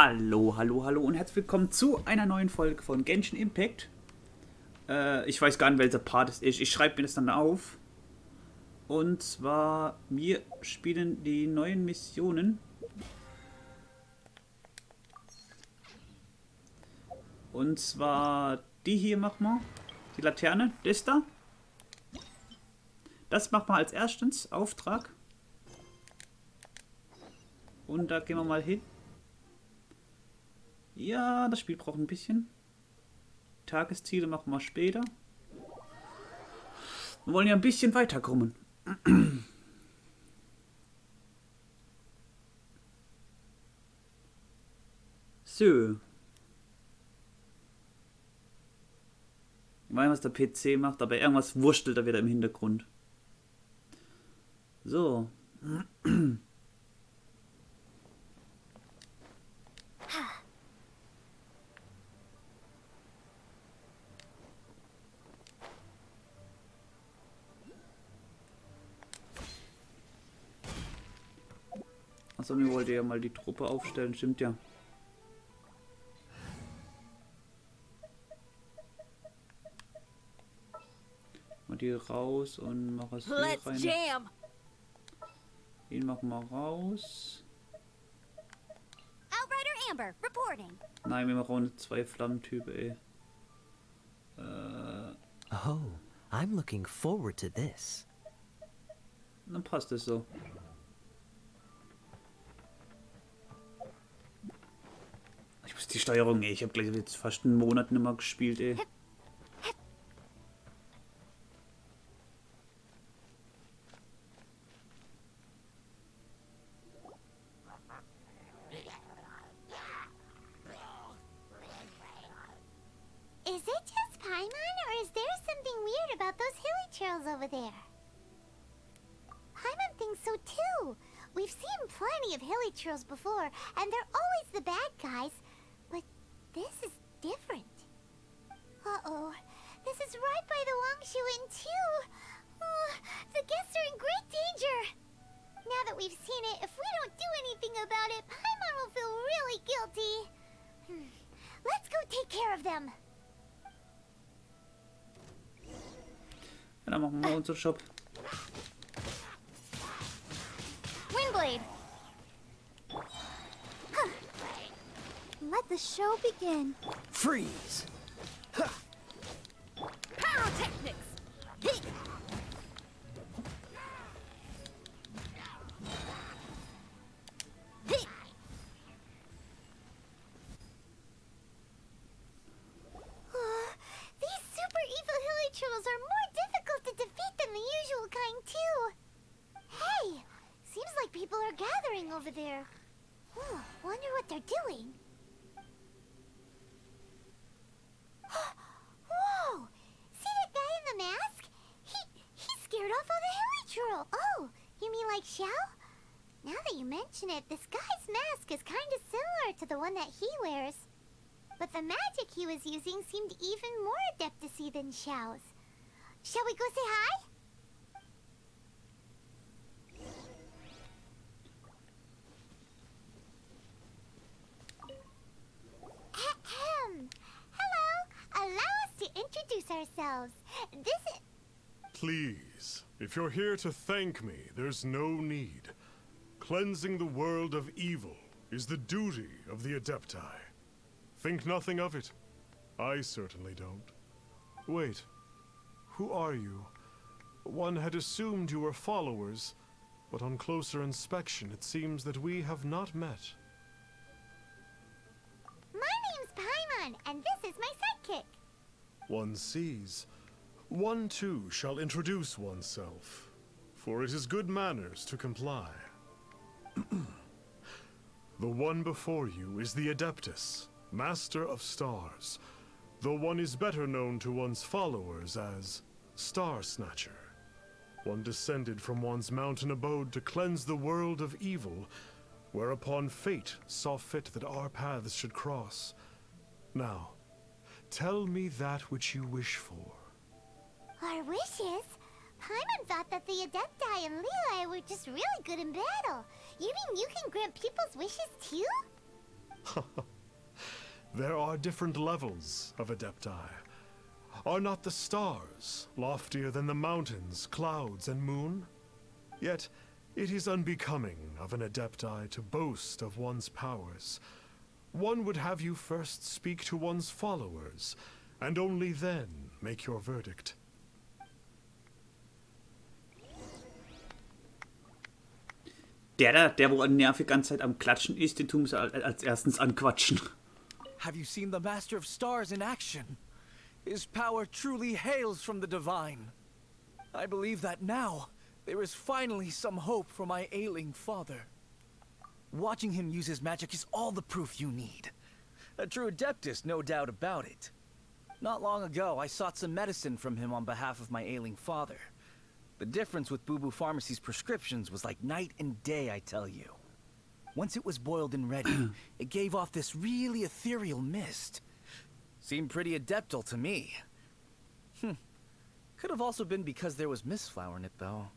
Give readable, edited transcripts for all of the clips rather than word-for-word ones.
Hallo, hallo, hallo und herzlich willkommen zu einer neuen Folge von Genshin Impact. Ich weiß gar nicht, welcher Part es ist. Ich schreibe mir das dann auf. Und zwar, wir spielen die neuen Missionen. Und zwar, die hier machen wir. Die Laterne, das da. Das machen wir als erstens, Auftrag. Und da gehen wir mal hin. Ja, das Spiel braucht ein bisschen. Tagesziele machen wir später. Wir wollen ja ein bisschen weiterkommen. So. Ich weiß, was der PC macht, aber irgendwas wurschtelt da wieder im Hintergrund. So. Achso, mir wollte ja mal die Truppe aufstellen, stimmt ja. Mal die raus und mach es hier rein. Jam. Den machen wir raus. Outrider Amber reporting. Nein, wir machen zwei Flammentypen, ey. Oh, I'm looking forward to this. Dann passt es so. Ich muss die Steuerung, ey. Ich habe gleich jetzt fast einen Monat nicht mehr gespielt, ey. Is it just Paimon, or is there something weird about those hilly trails over there? Paimon thinks so too. We've seen plenty of hilly trails before, and they're always the bad guys. But this is different. Uh-oh. This is right by the Wangshu Inn too. Oh, the guests are in great danger. Now that we've seen it, if we don't do anything about it, Paimon will feel really guilty. Let's go take care of them. Ja, dann machen wir unseren Shop. Windblade. Huh. Let the show begin. Freeze! Pyrotechnics. These super evil hilly trolls are more difficult to defeat than the usual kind, too. Hey, seems like people are gathering over there. Wonder what they're doing. Whoa! See that guy in the mask? He scared off all the hilly troll. Oh, you mean like Xiao? Now that you mention it, this guy's mask is kind of similar to the one that he wears. But the magic he was using seemed even more adeptacy than Xiao's. Shall we go say hi? Ahem. Hello. Allow us to introduce ourselves. This is... Please, if you're here to thank me, there's no need. Cleansing the world of evil is the duty of the Adepti. Think nothing of it. I certainly don't. Wait, who are you? One had assumed you were followers, but on closer inspection it seems that we have not met. My name's Paimon, and this is my sidekick. One sees. One too shall introduce oneself, for it is good manners to comply. The one before you is the Adeptus, Master of Stars, though one is better known to one's followers as Star Snatcher. One descended from one's mountain abode to cleanse the world of evil, whereupon fate saw fit that our paths should cross. Now, tell me that which you wish for. Our wishes? Paimon thought that the Adepti and Leela were just really good in battle. You mean you can grant people's wishes too? There are different levels of adepti. Are not the stars loftier than the mountains, clouds, and moon? Yet, it is unbecoming of an adepti to boast of one's powers. One would have you first speak to one's followers, and only then make your verdict. Der wo nervig ganze Zeit am Klatschen ist, den tun wir als erstens anquatschen. Have you seen the Master of Stars in action? His power truly hails from the divine. I believe that now, there is finally some hope for my ailing father. Watching him use his magic is all the proof you need. A true adeptus, no doubt about it. Not long ago, I sought some medicine from him on behalf of my ailing father. The difference with Boo Boo Pharmacy's prescriptions was like night and day, I tell you. Once it was boiled and ready, it gave off this really ethereal mist. Seemed pretty adeptal to me. Could have also been because there was mistflower in it, though.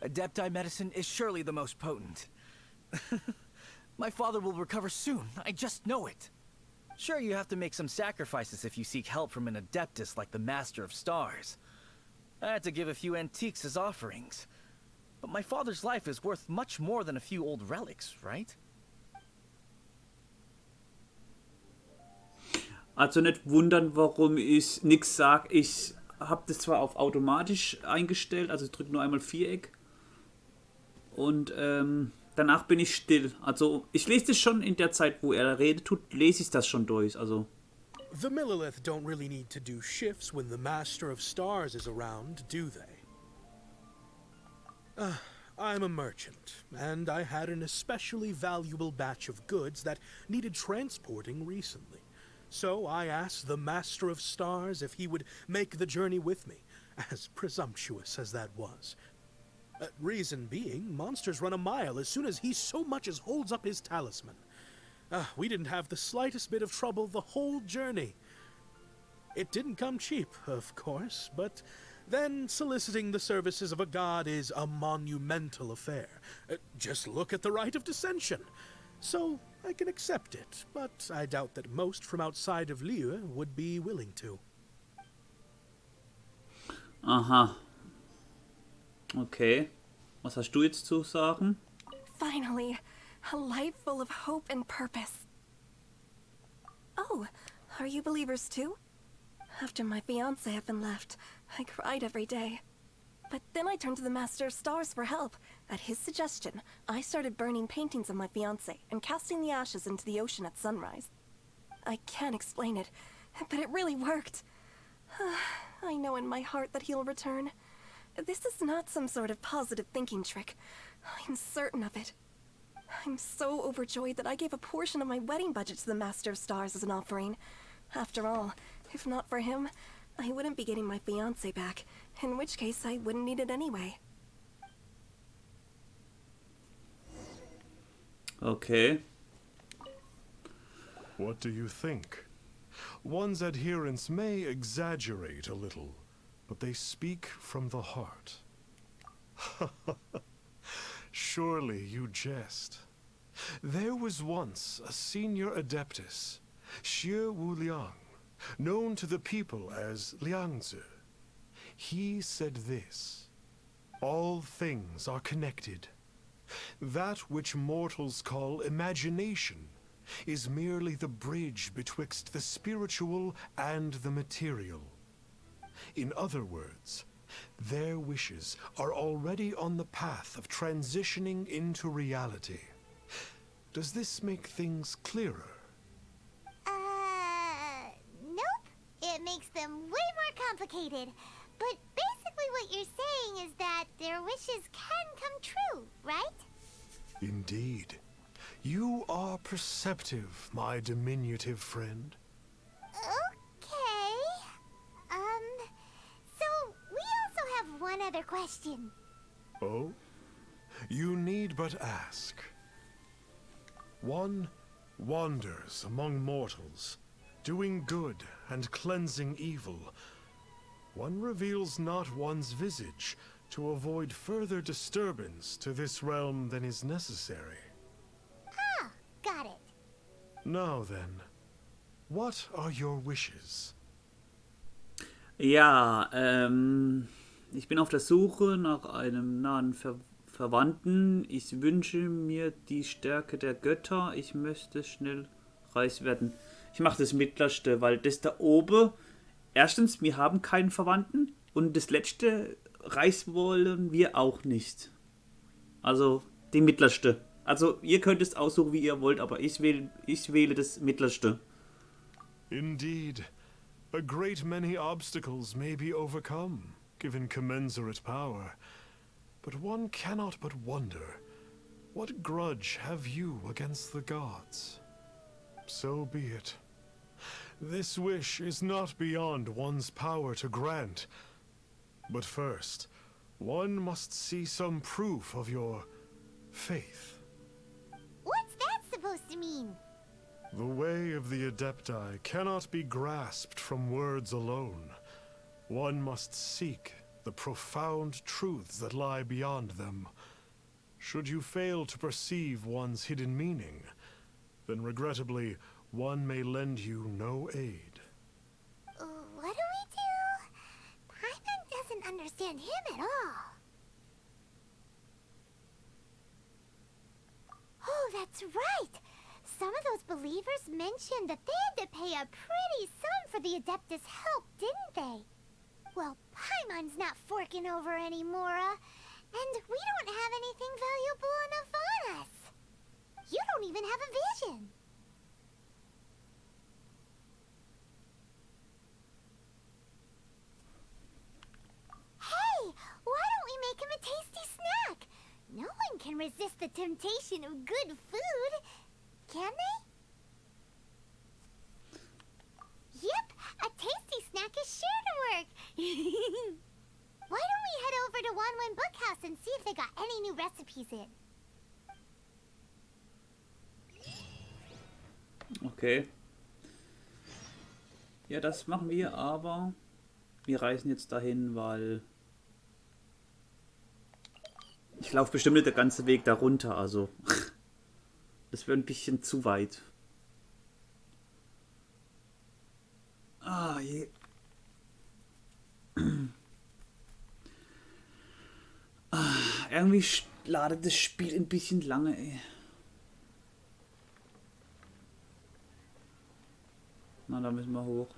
Adepti medicine is surely the most potent. My father will recover soon, I just know it. Sure, you have to make some sacrifices if you seek help from an adeptus like the Master of Stars. I had to give a few antiques as offerings. But my father's life is worth much more than a few old relics, right? Also nicht wundern, warum ich nichts sage. Ich habe das zwar auf automatisch eingestellt, also ich drücke nur einmal Viereck. Und danach bin ich still. Also ich lese das schon in der Zeit, wo er redet tut, lese ich das schon durch. Also The Millilith don't really need to do shifts when the Master of Stars is around, do they? I'm a merchant, and I had an especially valuable batch of goods that needed transporting recently. So I asked the Master of Stars if he would make the journey with me, as presumptuous as that was. Reason being, monsters run a mile as soon as he so much as holds up his talisman. We didn't have the slightest bit of trouble the whole journey. It didn't come cheap, of course, but then soliciting the services of a god is a monumental affair. Just look at the right of dissension. So I can accept it, but I doubt that most from outside of Liyue would be willing to. aha. Okay. Was hast du jetzt zu sagen? Finally, a life full of hope and purpose. Oh, are you believers too? After my fiancé had been left, I cried every day. But then I turned to the Master of Stars for help. At his suggestion, I started burning paintings of my fiancé and casting the ashes into the ocean at sunrise. I can't explain it, but it really worked. I know in my heart that he'll return. This is not some sort of positive thinking trick. I'm certain of it. I'm so overjoyed that I gave a portion of my wedding budget to the Master of Stars as an offering. After all, if not for him, I wouldn't be getting my fiancé back, in which case I wouldn't need it anyway. Okay. What do you think? One's adherents may exaggerate a little, but they speak from the heart. Surely you jest. There was once a senior adeptus, Xie Wuliang, known to the people as Liangzi. He said this: all things are connected. That which mortals call imagination is merely the bridge betwixt the spiritual and the material. In other words, their wishes are already on the path of transitioning into reality. Does this make things clearer? Nope. It makes them way more complicated. But basically what you're saying is that their wishes can come true, right? Indeed. You are perceptive, my diminutive friend. Okay. So we also have one other question. Oh? You need but ask. One wanders among mortals, doing good and cleansing evil. One reveals not one's visage to avoid further disturbance to this realm than is necessary. Got it. Now then, what are your wishes? Ja, ich bin auf der Suche nach einem nahen Verwandten. Ich wünsche mir die Stärke der Götter. Ich möchte schnell reich werden. Ich mache das Mittlerste, weil das da oben, erstens, wir haben keinen Verwandten und das letzte, reich wollen wir auch nicht. Also, die Mittlerste. Also, ihr könnt es aussuchen, wie ihr wollt, aber ich wähle das Mittlerste. Indeed, a great many obstacles may be overcome, given commensurate power. But one cannot but wonder, what grudge have you against the gods? So be it. This wish is not beyond one's power to grant. But first, one must see some proof of your faith. What's that supposed to mean? The way of the Adepti cannot be grasped from words alone. One must seek the profound truths that lie beyond them. Should you fail to perceive one's hidden meaning, then regrettably, one may lend you no aid. What do we do? Paimon doesn't understand him at all. Oh, that's right! Some of those believers mentioned that they had to pay a pretty sum for the Adeptus' help, didn't they? Well, Paimon's not forking over anymore, and we don't have anything valuable enough on us. You don't even have a vision. Hey, why don't we make him a tasty snack? No one can resist the temptation of good food, can they? Yep, a tasty snack is sure to work. Why don't we head over to Wanwen Bookhouse and see if they got any new recipes in? Okay. Ja, das machen wir, aber wir reisen jetzt dahin, weil ich laufe bestimmt nicht der ganze Weg da runter, also das wäre ein bisschen zu weit. Ah, je. Irgendwie ladet das Spiel ein bisschen lange, ey. Na, da müssen wir hoch.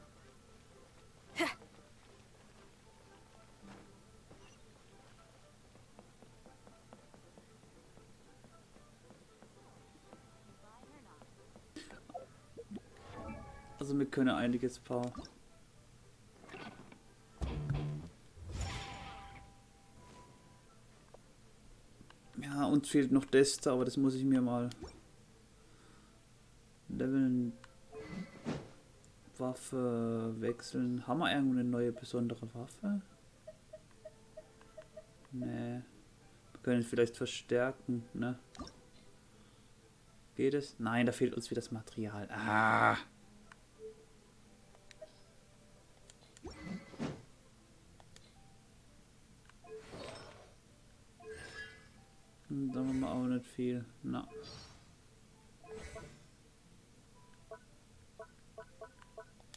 Also wir können einiges paar. Ja, uns fehlt noch das, aber das muss ich mir mal leveln. Waffe wechseln. Haben wir irgendwo eine neue besondere Waffe? Nee. Wir können es vielleicht verstärken, ne? Geht es? Nein, da fehlt uns wieder das Material. Ah! Da haben wir auch nicht viel. Na.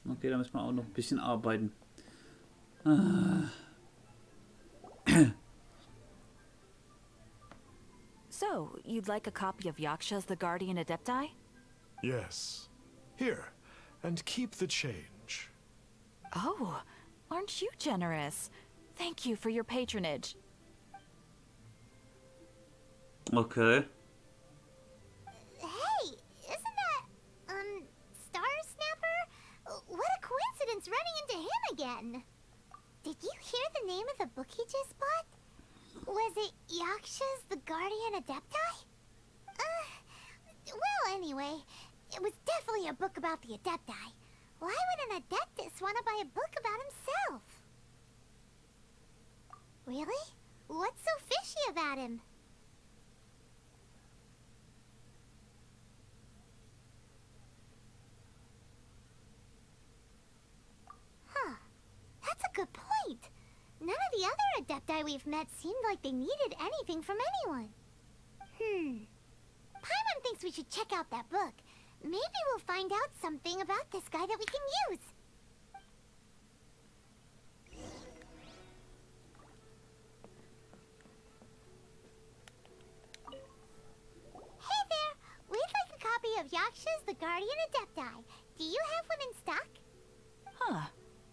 Okay, da müssen wir auch noch ein bisschen arbeiten. So, you'd like a copy of Yaksha's The Guardian Adepti? Yes. Here, and keep the change. Oh, aren't you generous? Thank you for your patronage. Okay. Hey, isn't that, Star Snapper? What a coincidence running into him again. Did you hear the name of the book he just bought? Was it Yaksha's The Guardian Adepti? Well, anyway, it was definitely a book about the Adepti. Why would an Adeptus want to buy a book about himself? Really? What's so fishy about him? That's a good point. None of the other Adepti we've met seemed like they needed anything from anyone. Paimon thinks we should check out that book. maybe we'll find out something about this guy that we can use. Hey there! We'd like a copy of Yaksha's The Guardian Adepti. Do you have one in stock? Huh.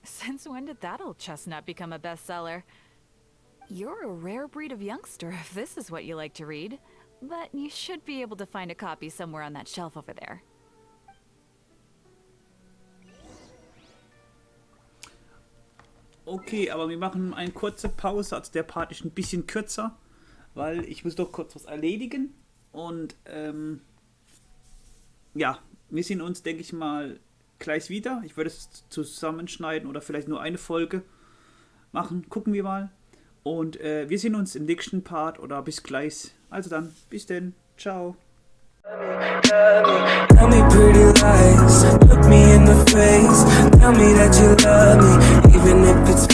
Since when did that old chestnut become a bestseller? You're a rare breed of youngster if this is what you like to read. But you should be able to find a copy somewhere on that shelf over there. Okay, aber wir machen eine kurze Pause. Also der Part ist ein bisschen kürzer, weil ich muss doch kurz was erledigen. Und ja, wir sehen uns, denke ich mal, gleich wieder. Ich würde es zusammenschneiden oder vielleicht nur eine Folge machen. Gucken wir mal. Und wir sehen uns im nächsten Part oder bis gleich. Also dann, bis denn. Ciao. Tell me pretty lies, look me in the face. Tell me that you love me, even if it's